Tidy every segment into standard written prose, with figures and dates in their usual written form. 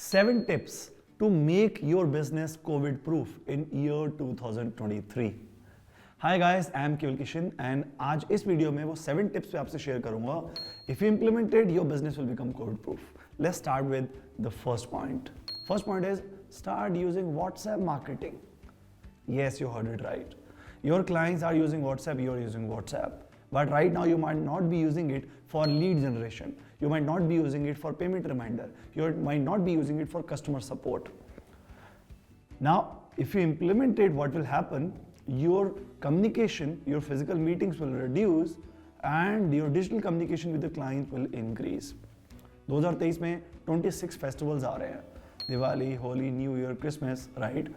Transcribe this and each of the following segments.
7 tips to make your business COVID proof in year 2023. Hi guys, I am Kewal Kishan and आज इस video में वो 7 tips पे आपसे शेयर करूंगा. If you implement it, your business will become COVID proof. Let's start with the first point. First point is start using WhatsApp marketing. Yes, you heard it right. Your clients are using WhatsApp, you are using WhatsApp. But right now you might not be using it for lead generation. You might not be using it for payment reminder. You might not be using it for customer support. Now, if you implement it, what will happen? Your communication, your physical meetings will reduce and your digital communication with the client will increase. 2023 में 26 festivals आ रहे हैं. Diwali, Holi, New Year, Christmas, right?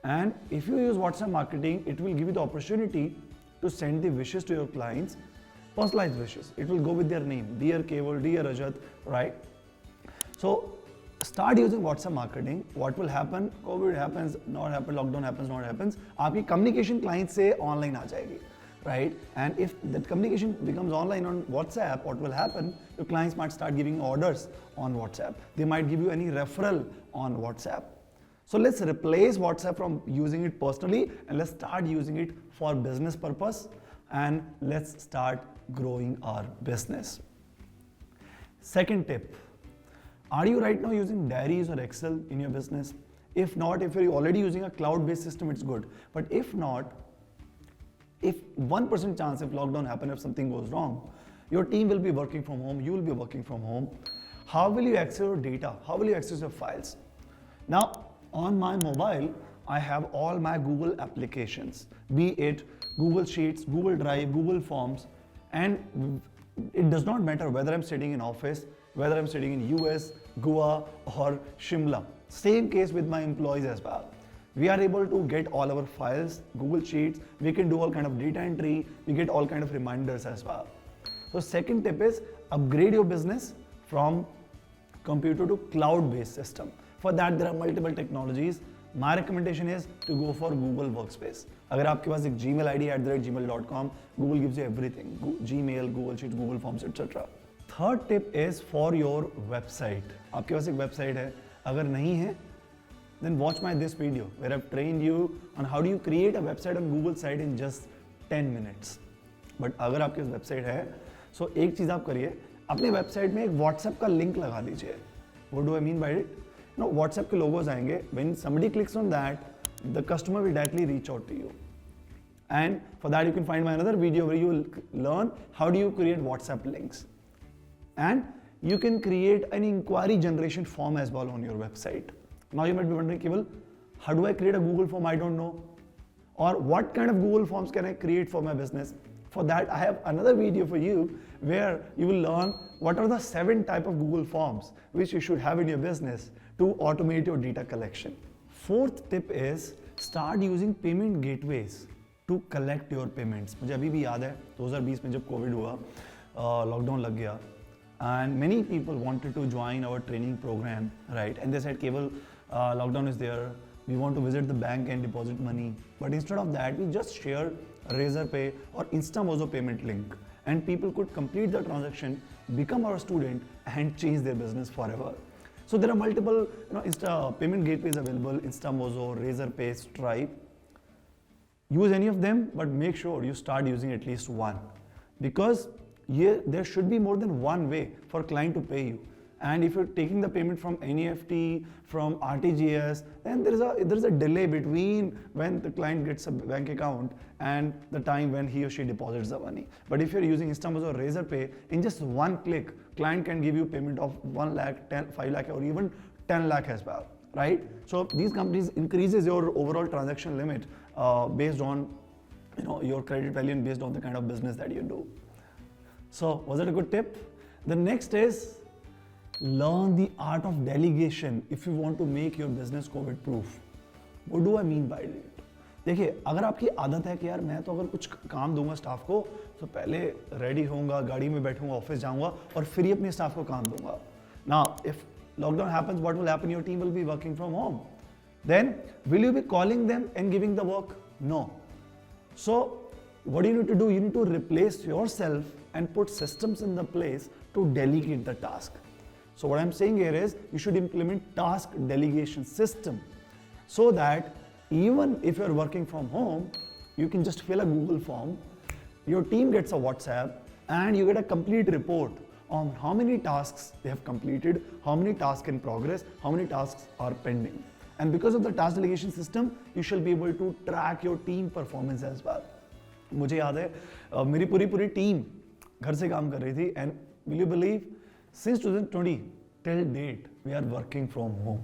And if you use WhatsApp marketing, it will give you the opportunity to send the wishes to your clients, personalized wishes. It will go with their name, dear Kewal, dear Rajat, right? So start using WhatsApp marketing. What will happen? COVID happens, not happen, lockdown happens, not happens. आपकी communication client से online आ जाएगी, right? And if that communication becomes online on WhatsApp, what will happen? Your clients might start giving orders on WhatsApp. They might give you any referral on WhatsApp. So let's replace WhatsApp from using it personally and let's start using it for business purpose and let's start growing our business. Second tip, are you right now using diaries or Excel in your business? If not, if you're already using a cloud-based system, it's good. But if not, if 1% chance if lockdown happens, if something goes wrong, your team will be working from home, you will be working from home. How will you access your data? How will you access your files? Now, on my mobile, I have all my Google applications, be it Google Sheets, Google Drive, Google Forms, and it does not matter whether I'm sitting in office, whether I'm sitting in US, Goa or Shimla. Same case with my employees as well. We are able to get all our files, Google Sheets, we can do all kind of data entry, we get all kind of reminders as well. So second tip is upgrade your business from computer to cloud-based system. For that, there are multiple technologies. My recommendation is to go for Google Workspace. अगर आपके पास एक Gmail ID @gmail.com, Google gives you everything. Gmail, Google Sheets, Google Forms, etc. Third tip is for your website. आपके पास एक website है. अगर नहीं है, then watch my this video where I've trained you on how do you create a website on Google site in just 10 minutes. But अगर आपके पास website है, so एक चीज़ आप करिए, अपने website में एक WhatsApp का link लगा दीजिए. What do I mean by it? No, WhatsApp के logos आएंगे. When somebody clicks on that, the customer will directly reach out to you. And for that, you can find my another video where you will learn how do you create WhatsApp links. And you can create an inquiry generation form as well on your website. Now you might be wondering, Kewal, how do I create a Google form? I don't know. Or what kind of Google forms can I create for my business? For that, I have another video for you where you will learn what are the 7 types of Google forms which you should have in your business to automate your data collection. Fourth tip is start using payment gateways to collect your payments. मुझे अभी भी याद है 2020 में जब Covid हुआ, lockdown लग गया, and many people wanted to join our training program, right? And they said, Kewal, lockdown is there, we want to visit the bank and deposit money. But instead of that, we just share Razorpay or Instamozo payment link, and people could complete the transaction, become our student, and change their business forever. So there are multiple payment gateways available: Instamozo, Razorpay, Stripe. Use any of them, but make sure you start using at least one, because there should be more than one way for client to pay you. And if you're taking the payment from NEFT, from RTGS, then there is a delay between when the client gets a bank account and the time when he or she deposits the money. But if you're using Instamozo or Razorpay, in just one click, client can give you payment of 1 lakh, 5 lakh, or even 10 lakh as well, right? So these companies increases your overall transaction limit based on your credit value and based on the kind of business that you do. So was it a good tip? The next is learn the art of delegation if you want to make your business COVID proof. What do I mean by it? देखिए, अगर आपकी आदत है कि यार मैं तो अगर कुछ काम दूंगा स्टाफ को तो पहले रेडी होऊंगा, गाड़ी में बैठूंगा, ऑफिस जाऊंगा और फिर ही अपने स्टाफ को काम दूंगा. Now, if lockdown happens, what will happen? Your team will be working from home. Then, will you be calling them and giving the work? No. So, what do you need to do? You need to replace yourself and put systems in the place to delegate the task. So what I'm saying here is you should implement task delegation system so that even if you're working from home, you can just fill a Google form, your team gets a WhatsApp, and you get a complete report on how many tasks they have completed, how many tasks in progress, how many tasks are pending. And because of the task delegation system, you shall be able to track your team performance as well. मुझे याद है मेरी पूरी team घर से काम कर रही थी, and will you believe, since 2020 till date we are working from home.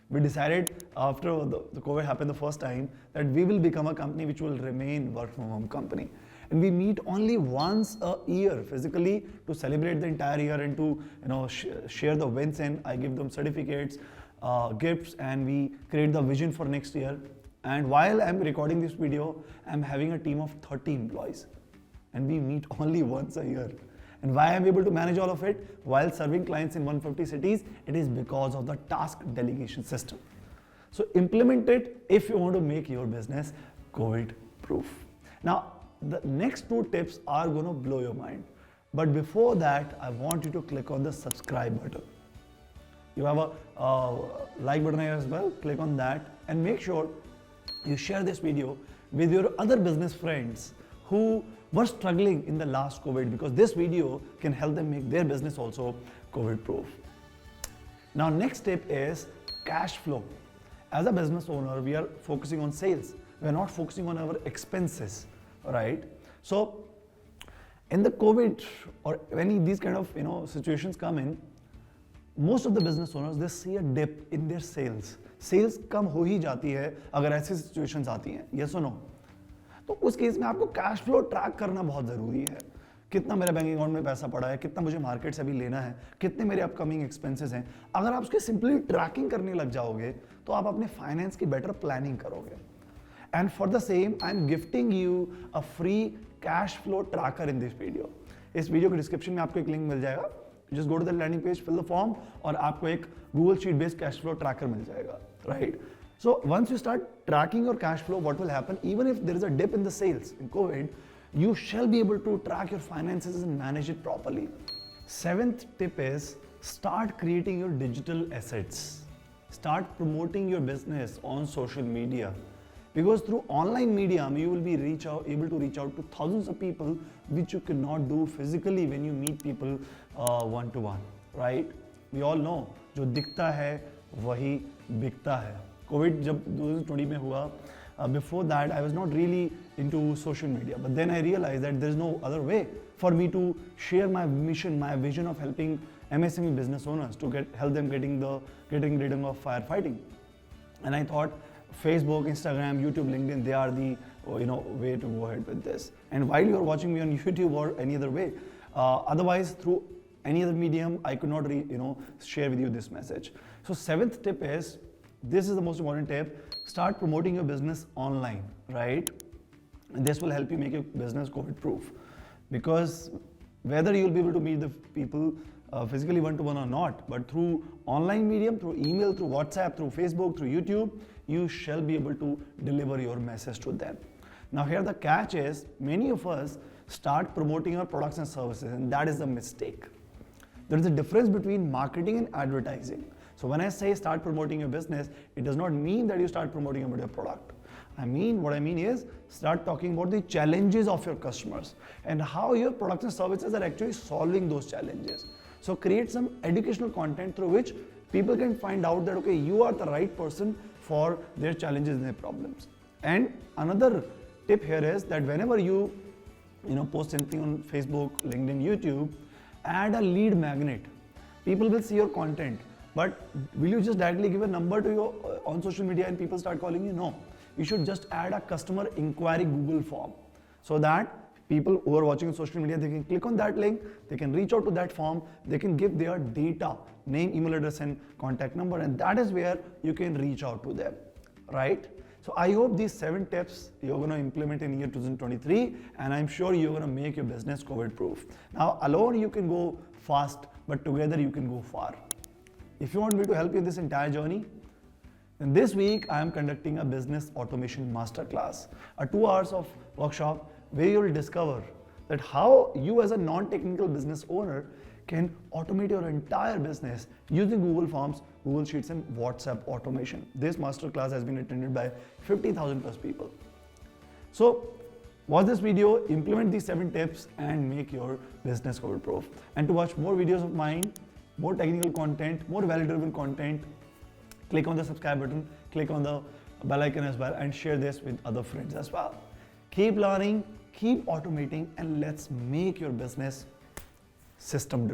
We decided after the COVID happened the first time that we will become a company which will remain work from home company. And we meet only once a year physically to celebrate the entire year and to share the wins, and I give them certificates, gifts, and we create the vision for next year. And while I'm recording this video, I'm having a team of 30 employees and we meet only once a year. And why I'm able to manage all of it while serving clients in 150 cities, it is because of the task delegation system. So implement it if you want to make your business COVID proof. Now, the next 2 tips are going to blow your mind. But before that, I want you to click on the subscribe button. You have a like button here as well. Click on that and make sure you share this video with your other business friends who were struggling in the last COVID, because this video can help them make their business also COVID proof. Now, next tip is cash flow. As a business owner, we are focusing on sales. We are not focusing on our expenses, right? So in the COVID or when these kind of situations come in, most of the business owners, they see a dip in their sales. Sales कम हो ही जाती है अगर ऐसी situations आती हैं, yes or no? तो उस case में आपको कैश फ्लो ट्रैक करना बहुत ज़रूरी है. कितना मेरे बैंक अकाउंट में पैसा पड़ा है, कितना मुझे मार्केट से अभी लेना है, कितने मेरे अपकमिंग एक्सपेंसेस हैं. अगर आप उसके सिंपली ट्रैकिंग करने लग जाओगे तो आप अपने फाइनेंस की बेटर प्लानिंग करोगे. And for the same I am gifting you a free cash flow tracker in this video. इस वीडियो के डिस्क्रिप्शन में आपको एक लिंक मिल जाएगा. Just go to the landing page, fill the form और आपको एक Google sheet based cash flow tracker मिल जाएगा, right? So once you start tracking your cash flow, what will happen? Even if there is a dip in the sales in COVID, you shall be able to track your finances and manage it properly. 7th tip is start creating your digital assets. Start promoting your business on social media, because through online medium you will be able to reach out to thousands of people, which you cannot do physically when you meet people one to one, right? We all know जो दिखता है वही बिकता है. Covid जब 2020 में हुआ, before that I was not really into social media, but then I realized that there is no other way for me to share my mission, my vision of helping MSME business owners to help them getting rid of firefighting. And I thought Facebook, Instagram, YouTube, LinkedIn, they are the way to go ahead with this. And while you are watching me on YouTube or any other way, otherwise through any other medium, I could not share with you this message. So 7th tip is, this is the most important tip, start promoting your business online, right? And this will help you make your business COVID proof, because whether you will be able to meet the people physically one-to-one or not, but through online medium, through email, through WhatsApp, through Facebook, through YouTube, you shall be able to deliver your message to them. Now here the catch is, many of us start promoting our products and services, and that is a mistake. There is a difference between marketing and advertising. So when I say start promoting your business, it does not mean that you start promoting about your product. What I mean is start talking about the challenges of your customers and how your products and services are actually solving those challenges. So create some educational content through which people can find out that, okay, you are the right person for their challenges and their problems. And another tip here is that whenever you post something on Facebook, LinkedIn, YouTube, add a lead magnet. People will see your content. But will you just directly give a number to you on social media and people start calling you? No. You should just add a customer inquiry Google form, so that people who are watching on social media, they can click on that link, they can reach out to that form, they can give their data, name, email address and contact number, and that is where you can reach out to them, right? So I hope these 7 tips you're going to implement in year 2023, and I'm sure you're going to make your business COVID proof. Now alone you can go fast, but together you can go far. If you want me to help you in this entire journey, then this week I am conducting a Business Automation Masterclass, a 2 hours of workshop where you will discover that how you as a non-technical business owner can automate your entire business using Google Forms, Google Sheets, and WhatsApp automation. This masterclass has been attended by 50,000 plus people. So watch this video, implement these 7 tips and make your business COVID proof. And to watch more videos of mine, more technical content, more valuable content, click on the subscribe button, click on the bell icon as well, and share this with other friends as well. Keep learning, keep automating, and let's make your business system driven.